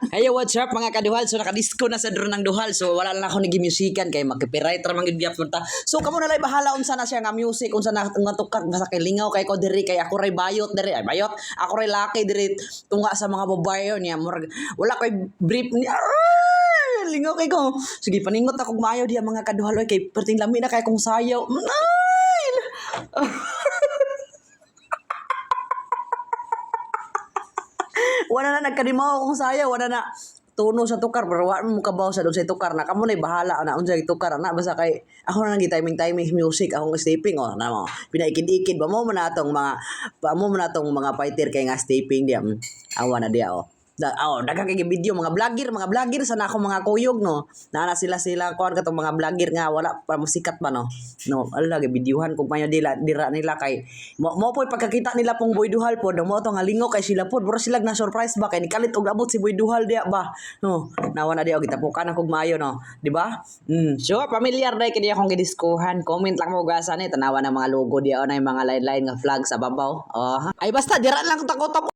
Hey, what's up mga kaduhal? So nakadisco na sa drone ng duhal. So wala lang ako nag-musican kay mag-copyright ra man gid gyapon ta. So kamo na lay bahala unsa na siya nga music, unsa na matukar basta kay lingaw kay ko diri kay ako ray bayot diri. Ay bayot. Ako ray laki diri tunga sa mga babayo niya. Murag wala koy brief ni lingaw kay ko. Sige paningot ako maayo diha mga kaduhal oy kay perting lami na kay kong sayaw. Ay! Wala na nagkadimaw akong sayaw, wala na tuno sa tukar pero wala mo kabaw sa doon sa tukar na kamo na bahala na unsay tukar na basta kay ako na nang timing music akong stepping na mo pinaikid-ikid ba mo man atong mga fighter kay nga stepping diya awa na diya daghang kay video mga vlogger sana ako mga kuyog no na sila kuan katong mga vlogger nga wala pa musikat ba no ala kay videohan kung payo dira nila kay mo po'y pagkakita nila pong Boy Duhal po mo to nga lingaw kay sila po bro sila na surprise ba kay nikalit og abot si Boy Duhal diya ba no nawa na diya og gitapukan akong maayo no di ba so familiar dai kay akong gidiskuhan comment lang mo gasa ni tanawa ng mga logo diya o na yung mga line nga flag sa babaw ay basta dira lang takot